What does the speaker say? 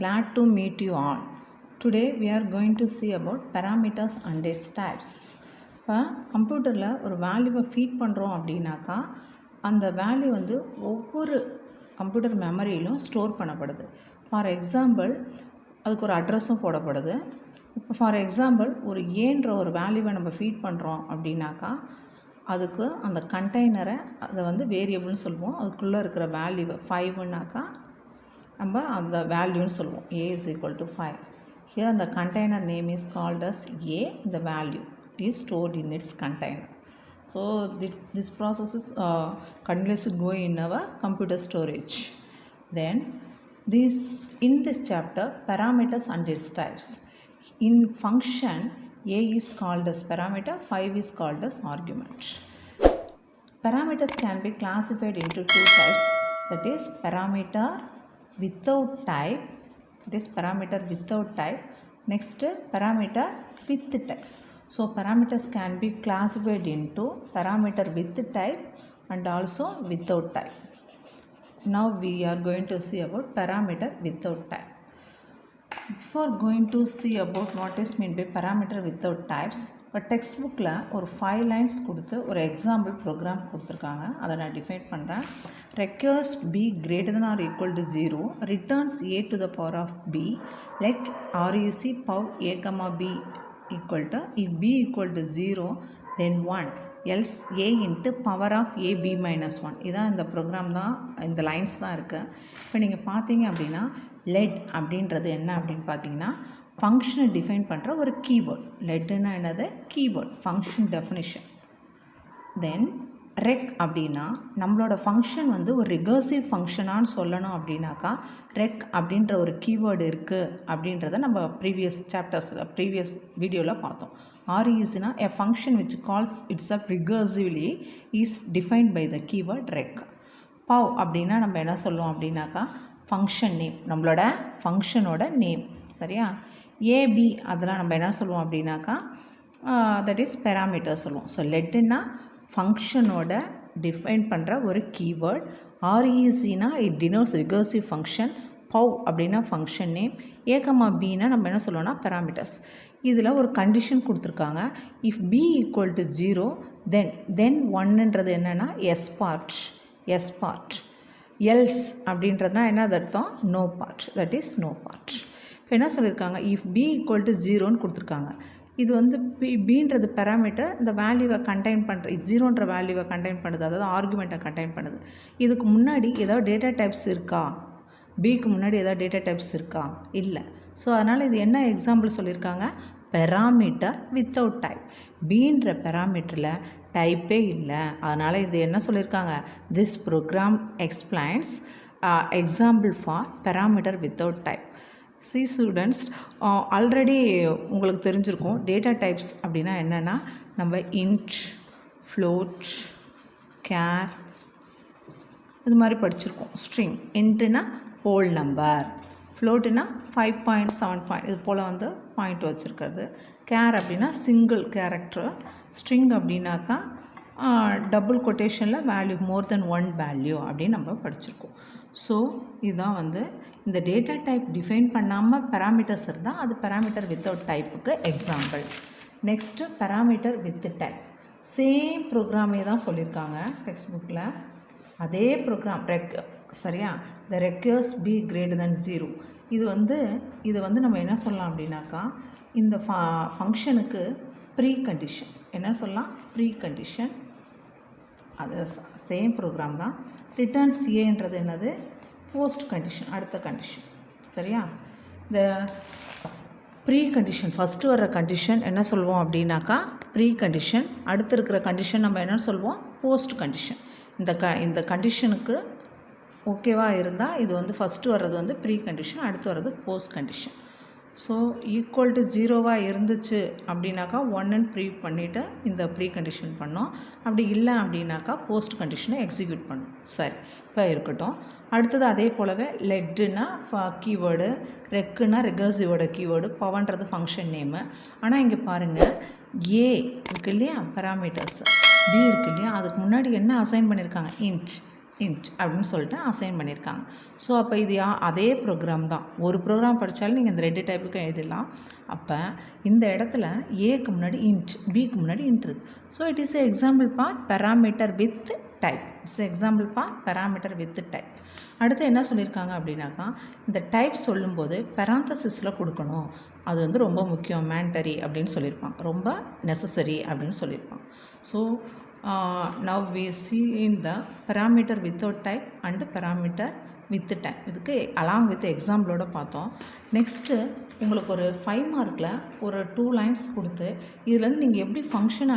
glad to meet you all. Today we are going to see about parameters and its types. இப்போ கம்ப்யூட்டரில் ஒரு வேல்யூவை feet பண்ணுறோம் அப்படின்னாக்கா அந்த வேல்யூ வந்து ஒவ்வொரு கம்ப்யூட்டர் மெமரியிலும் ஸ்டோர் பண்ணப்படுது. ஃபார் எக்ஸாம்பிள் அதுக்கு ஒரு அட்ரஸும் போடப்படுது. இப்போ ஃபார் எக்ஸாம்பிள் ஒரு ஏன்ற ஒரு வேல்யூவை நம்ம ஃபீட் பண்ணுறோம் அப்படின்னாக்கா அதுக்கு அந்த கண்டெய்னரை அதை வந்து வேரியபிள்னு சொல்லுவோம். அதுக்குள்ளே இருக்கிற வேல்யூவை 5னாக்கா நம்ம அந்த வேல்யூன்னு சொல்லுவோம். A is equal to 5. Here the container name is called as A. The value is stored in its container. So this process is continuously going in our computer storage. Then in this chapter parameters and its types. In function A is called as parameter, 5 is called as argument. Parameters can be classified into two types, that is parameter without type, that is parameter without type. Next parameter with type. So parameters can be classified into parameter with type and also without type. Now we are going to see about parameter without type. Before going to see about what is meant by parameter without types, இப்போ text ஒரு 5 lines கொடுத்து ஒரு example program கொடுத்துருக்காங்க. அதை நான் define பண்ணுறேன். requires b greater than or equal to 0, returns a to the power of b, let rec pow a comma b equal to, if b equal to 0 then 1, else a into power of a b minus 1. இதான் இந்த program தான், இந்த lines தான் இருக்குது. இப்போ நீங்கள் பார்த்தீங்க அப்படின்னா லெட் அப்படின்றது என்ன அப்படின்னு பார்த்தீங்கன்னா ஃபங்க்ஷனை டிஃபைன் பண்ணுற ஒரு கீவேர்ட். லெட்டுன்னா என்னது? Keyword, function definition. Then rec அப்படின்னா நம்மளோட ஃபங்க்ஷன் வந்து ஒரு ரிகர்சிவ் ஃபங்க்ஷனான்னு சொல்லணும் அப்படின்னாக்கா ரெக் அப்படின்ற ஒரு கீவேர்டு இருக்குது அப்படின்றத நம்ம ப்ரீவியஸ் வீடியோவில் பார்த்தோம். RESனா a function which calls itself recursively is defined by the keyword rec. pow அப்படின்னா நம்ம என்ன சொல்லுவோம் அப்படின்னாக்கா ஃபங்க்ஷன் நேம், நம்மளோட ஃபங்க்ஷனோட நேம். சரியா? ஏபி அதெல்லாம் நம்ம என்ன சொல்லுவோம் அப்படின்னாக்கா தட் இஸ் பேராமீட்டர் சொல்லுவோம். ஸோ லெட்டுன்னா ஃபங்க்ஷனோட டிஃபைன் பண்ணுற ஒரு கீவேர்ட். RECனா it denotes recursive function. Pow அப்படின்னா ஃபங்க்ஷன் நேம். ஏகமா பின்னா நம்ம என்ன சொல்லுவோம்னா பேராமீட்டர்ஸ். இதில் ஒரு கண்டிஷன் கொடுத்துருக்காங்க. இஃப் b ஈக்குவல் டு 0 தென் 1ன்றது என்னென்னா எஸ் பார்ட். எல்ஸ் அப்படின்றதுனா என்னது அர்த்தம்? No part, that is no part. இப்போ என்ன சொல்லியிருக்காங்க? இஃப் b ஈக்குவல் டு 0ன்னு கொடுத்துருக்காங்க. இது வந்து பீன்றது பேராமீட்டர், இந்த வேல்யூவை கண்டெயின் பண்ணுற, இது 0ன்ற வேல்யூவை கண்டெயின் பண்ணுது, அதாவது ஆர்குமெண்ட்டை கண்டெயின் பண்ணுது. இதுக்கு முன்னாடி ஏதாவது டேட்டா டைப்ஸ் இருக்கா? பிக்கு முன்னாடி ஏதாவது டேட்டா டைப்ஸ் இருக்கா? இல்லை. ஸோ அதனால் இது என்ன எக்ஸாம்பிள் சொல்லியிருக்காங்க? Parameter without type. பீன்ற பெராமீட்டரில் டைப்பே இல்லை. அதனால் இது என்ன சொல்லியிருக்காங்க? This program explains example for parameter without type. See students, already உங்களுக்கு தெரிஞ்சிருக்கும் டேட்டா டைப்ஸ் அப்படின்னா என்னென்னா நம்ம இன்ட், ஃப்ளோட், கேர் இது மாதிரி படிச்சிருக்கோம். ஸ்ட்ரிங், இன்ட்டுனா ஹோல் நம்பர், ஃப்ளோட்டுனா 5.7 இது போல் வந்து பாயிண்ட் வச்சுருக்கிறது. கேர் அப்படின்னா சிங்கிள் கேரக்டர். ஸ்ட்ரிங் அப்படின்னாக்கா டபுள் கொட்டேஷனில் வேல்யூ மோர் தென் 1 வேல்யூ அப்படின்னு நம்ம படிச்சிருக்கோம். ஸோ இதுதான் வந்து இந்த டேட்டா டைப் டிஃபைன் பண்ணாமல் பேராமீட்டர்ஸ் இருந்தால் அது பேராமீட்டர் வித்தவுட் டைப்புக்கு example. Next parameter with type. Same ப்ரோக்ராமே தான் சொல்லியிருக்காங்க டெக்ஸ்ட் புக்கில். அதே ப்ரோக்ராம் சரியா? The requires b greater than 0. இது வந்து நம்ம என்ன சொல்லலாம் அப்படின்னாக்கா இந்த ஃபங்க்ஷனுக்கு ப்ரீ கண்டிஷன் என்ன சொல்லலாம்? Pre condition. அது சேம் ப்ரோக்ராம் தான். ரிட்டர்ன்ஸ் ஏன்றது என்னது? போஸ்ட் கண்டிஷன், அடுத்த கண்டிஷன். சரியா? இந்த ப்ரீ கண்டிஷன் ஃபஸ்ட்டு வர்ற கண்டிஷன் என்ன சொல்லுவோம் அப்படின்னாக்கா ப்ரீ கண்டிஷன். அடுத்து இருக்கிற கண்டிஷன் நம்ம என்ன சொல்லுவோம்? Post condition. இந்த கண்டிஷனுக்கு ஓகேவாக இருந்தால் இது வந்து ஃபஸ்ட்டு வர்றது வந்து ப்ரீ கண்டிஷன், அடுத்து வர்றது post condition. So equal to 0வாக இருந்துச்சு அப்படின்னாக்கா 1ன்னு ப்ரீ பண்ணிவிட்டு இந்த ப்ரீ கண்டிஷன் பண்ணோம். அப்படி இல்லை அப்படின்னாக்கா போஸ்ட் கண்டிஷனை எக்ஸிக்யூட் பண்ணோம். சரி, இப்போ இருக்கட்டும். அடுத்தது அதே போலவே லெட்டுன்னா கீவேர்டு, ரெக்குன்னா ரிகர்சிவோட கீவேர்டு, பவன்றது ஃபங்க்ஷன் நேமு. ஆனால் இங்கே பாருங்கள், ஏ இருக்கு இல்லையா பேராமீட்டர்ஸ், பி இருக்கு இல்லையா, அதுக்கு முன்னாடி என்ன அசைன் பண்ணியிருக்காங்க? இன்ட். இன்ட் அப்படின்னு சொல்லிட்டு அசைன் பண்ணியிருக்காங்க. ஸோ அப்போ இது அதே ப்ரோக்ராம் தான். ஒரு ப்ரோக்ராம் படித்தாலும் நீங்கள் இந்த 2 டைப்புக்கும் எழுதிடலாம். அப்போ இந்த இடத்துல ஏக்கு முன்னாடி இன்ட், பிக்கு முன்னாடி இன்ட் இருக்குது. So it is example for parameter with type. It's example for parameter with type. அடுத்து என்ன சொல்லியிருக்காங்க அப்படின்னாக்கா, இந்த டைப் சொல்லும்போது பெராந்தசிஸில் கொடுக்கணும். அது வந்து ரொம்ப முக்கியம், மேண்டரி அப்படின்னு சொல்லியிருப்பாங்க, ரொம்ப நெசசரி அப்படின்னு சொல்லியிருப்பாங்க. So now we see in the parameter without type and parameter with type. இதுக்கு along with எக்ஸாம்பிளோட பார்த்தோம். நெக்ஸ்ட்டு உங்களுக்கு ஒரு 5 மார்க்கில் ஒரு 2 லைன்ஸ் கொடுத்து இதுலேருந்து நீங்கள் எப்படி ஃபங்க்ஷன்